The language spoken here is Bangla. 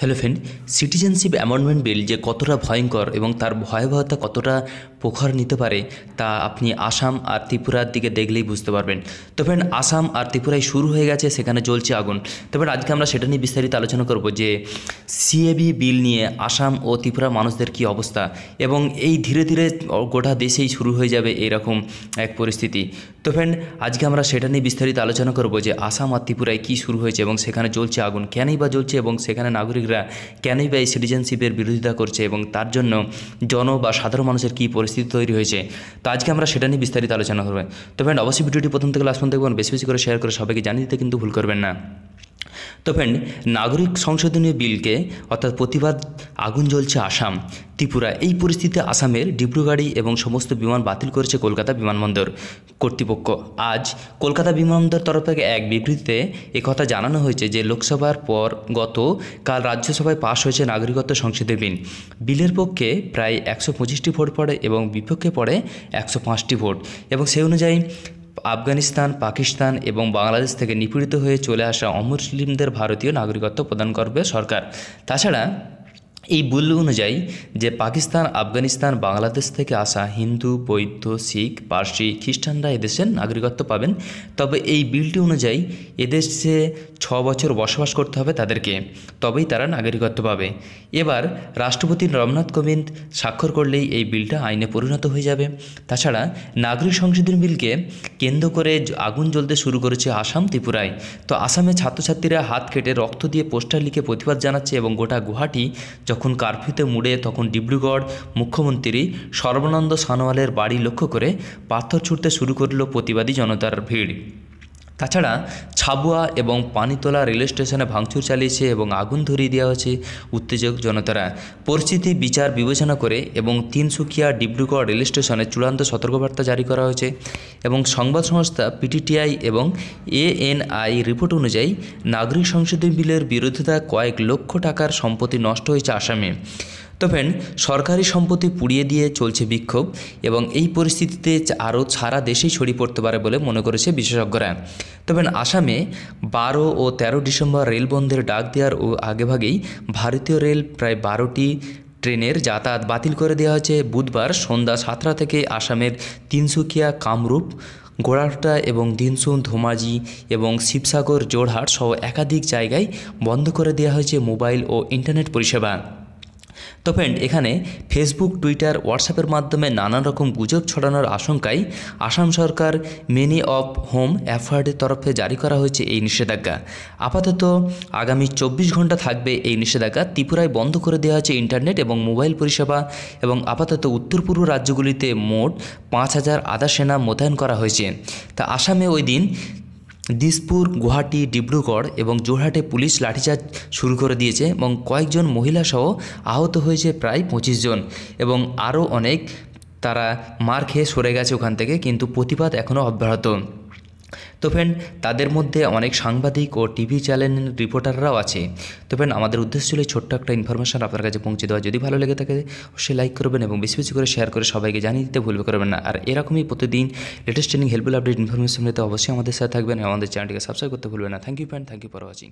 Hello friend, citizenship amendment bill যে কতটা ভয়ঙ্কর এবং তার ভয়াবহতা কতটা প্রখর নিতে পারে তা আপনি আসাম আর ত্রিপুরার দিকে দেখলেই বুঝতে পারবেন। তো ফ্রেন্ড, আসাম আর ত্রিপুরায় শুরু হয়ে গেছে, সেখানে জ্বলছে আগুন। তো ফ্রেন্ড, আজকে আমরা সেটা নিয়ে বিস্তারিত আলোচনা করব যে সিএবি বিল নিয়ে আসাম ও ত্রিপুরার মানুষদের কী অবস্থা, এবং এই ধীরে ধীরে গোটা দেশেই শুরু হয়ে যাবে এরকম এক পরিস্থিতি। তো ফ্রেন্ড, আজকে আমরা সেটা নিয়ে বিস্তারিত আলোচনা করব যে আসাম আর ত্রিপুরায় কী শুরু হয়েছে এবং সেখানে জ্বলছে আগুন কেনই বা জ্বলছে, এবং সেখানে নাগরিকরা কেনই বা এই সিটিজেনশিপের বিরোধিতা করছে, এবং তার জন্য বা সাধারণ মানুষের কী পরিস্থিতি তৈরি হয়েছে। তো আজকে আমরা সেটা নিয়ে বিস্তারিত আলোচনা করব। তো ফ্রেন্ড, অবশ্যই ভিডিওটি প্রথম থেকে লাস্ট পর্যন্ত দেখবেন, বেশি বেশি করে শেয়ার করে সবাইকে জানিয়ে দিতে কিন্তু ভুল করবেন না। তো ফ্রেন্ড, নাগরিক সংশোধনী বিলকে অর্থাৎ প্রতিবাদ আগুন জ্বলছে আসাম ত্রিপুরা। এই পরিস্থিতিতে আসামের ডিব্রুগড়ি এবং সমস্ত বিমান বাতিল করেছে কলকাতা বিমানবন্দর কর্তৃপক্ষ। আজ কলকাতা বিমানবন্দর তরফ থেকে এক বিবৃতিতে একথা জানানো হয়েছে যে লোকসভার পর গতকাল রাজ্যসভায় পাশ হয়েছে নাগরিকত্ব সংশোধনী বিল। বিলের পক্ষে প্রায় 125টি ভোট পড়ে এবং বিপক্ষে পড়ে 105টি ভোট, এবং সেই অনুযায়ী আফগানিস্তান, পাকিস্তান এবং বাংলাদেশ থেকে নিপীড়িত হয়ে চলে আসা অমুসলিমদের ভারতীয় নাগরিকত্ব প্রদান করবে সরকার। তাছাড়া এই বিল অনুযায়ী যে পাকিস্তান, আফগানিস্তান, বাংলাদেশ থেকে আসা হিন্দু, বৌদ্ধ, শিখ, পার্সি, খ্রিস্টানরা এদেশের নাগরিকত্ব পাবেন। তবে এই বিলটি অনুযায়ী এদেশে 6 বছর বসবাস করতে হবে তাদেরকে, তবেই তারা নাগরিকত্ব পাবে। এবার রাষ্ট্রপতি রামনাথ কোবিন্দ স্বাক্ষর করলেই এই বিলটা আইনে পরিণত হয়ে যাবে। তাছাড়া নাগরিক সংশোধনী বিলকে কেন্দ্র করে আগুন জ্বলতে শুরু করেছে আসাম, ত্রিপুরায়। তো আসামে ছাত্রছাত্রীরা হাত কেটে রক্ত দিয়ে পোস্টার লিখে প্রতিবাদ জানাচ্ছে, এবং গোটা গুয়াহাটি যখন কারফিউতে মুড়ে, তখন ডিব্রুগড় মুখ্যমন্ত্রী সর্বানন্দ সোনোয়ালের বাড়ি লক্ষ্য করে পাথর ছুঁড়তে শুরু করল প্রতিবাদী জনতার ভিড়। তাছাড়া ছাবুয়া এবং পানিতোলা রেল স্টেশনে ভাঙচুর চালিয়েছে এবং আগুন ধরিয়ে দেওয়া হয়েছে উত্তেজক জনতারা। পরিস্থিতি বিচার বিবেচনা করে এবং তিনসুকিয়া ডিব্রুগড় রেল স্টেশনে চূড়ান্ত সতর্কবার্তা জারি করা হয়েছে। এবং সংবাদ সংস্থা পিটিটিআই এবং এএনআই রিপোর্ট অনুযায়ী নাগরিক সংশোধনী বিলের বিরোধিতা কয়েক লক্ষ টাকার সম্পত্তি নষ্ট হয়েছে আসামে। তো ফ্রেন্ড, সরকারি সম্পত্তি পুড়িয়ে দিয়ে চলছে বিক্ষোভ, এবং এই পরিস্থিতিতে আরও সারা দেশেই ছড়িয়ে পড়তে পারে বলে মনে করেছে বিশেষজ্ঞরা। তো ফ্রেন্ড, আসামে 12 ও 13 ডিসেম্বর রেল বন্ধের ডাক দেওয়ার আগেভাগেই ভারতীয় রেল প্রায় 12টি ট্রেনের যাতায়াত বাতিল করে দেওয়া হয়েছে। বুধবার সন্ধ্যা 7টা থেকে আসামের তিনসুকিয়া, কামরূপ, গোড়াহাটা এবং দিনসুন, ধেমাজি এবং শিবসাগর, যোরহাট সহ একাধিক জায়গায় বন্ধ করে দেওয়া হয়েছে মোবাইল ও ইন্টারনেট পরিষেবা। তো ফ্রেন্ড, এখানে ফেসবুক, টুইটার, হোয়াটসঅ্যাপের মাধ্যমে নানান রকম গুজব ছড়ানোর আশঙ্কায় আসাম সরকার মেনি অফ হোম অ্যাফয়ার্ডের তরফে জারি করা হয়েছে এই নিষেধাজ্ঞা। আপাতত আগামী 24 ঘন্টা থাকবে এই নিষেধাজ্ঞা। ত্রিপুরায় বন্ধ করে দেওয়া হয়েছে ইন্টারনেট এবং মোবাইল পরিষেবা, এবং আপাতত উত্তর পূর্ব রাজ্যগুলিতে মোট 5000 আধা সেনা মোতায়েন করা হয়েছে। তা আসামে ওই দিন দিসপুর, গুয়াহাটি, ডিব্রুগড় এবং যোরহাটে পুলিশ লাঠিচার্জ শুরু করে দিয়েছে, এবং কয়েকজন মহিলাসহ আহত হয়েছে প্রায় 25 জন, এবং আরও অনেক তারা মার খেয়ে সরে গেছে ওখান থেকে, কিন্তু প্রতিবাদ এখনও অব্যাহত। তো ফ্রেন্ড, তাদের মধ্যে অনেক সাংবাদিক ও টিভি চ্যানেলের রিপোর্টাররাও আছে। তো ফ্রেন্ড, আমাদের উদ্দেশ্য ছিল ছোট্ট একটা ইনফরমেশন আপনার কাছে পৌঁছে দেওয়া। যদি ভালো লেগে থাকে অবশ্যই লাইক করবেন এবং বেশি বেশি করে শেয়ার করে সবাইকে জানিয়ে দিতে ভুল করবেন না। আর এরকমই প্রতিদিন latest training, helpful update, information পেতে অবশ্যই আমাদের সাথে থাকবেন এবং আমাদের চ্যানেলটিকে সাবস্ক্রাইব করতে ভুলবেন না। Thank you friend, thank you for watching.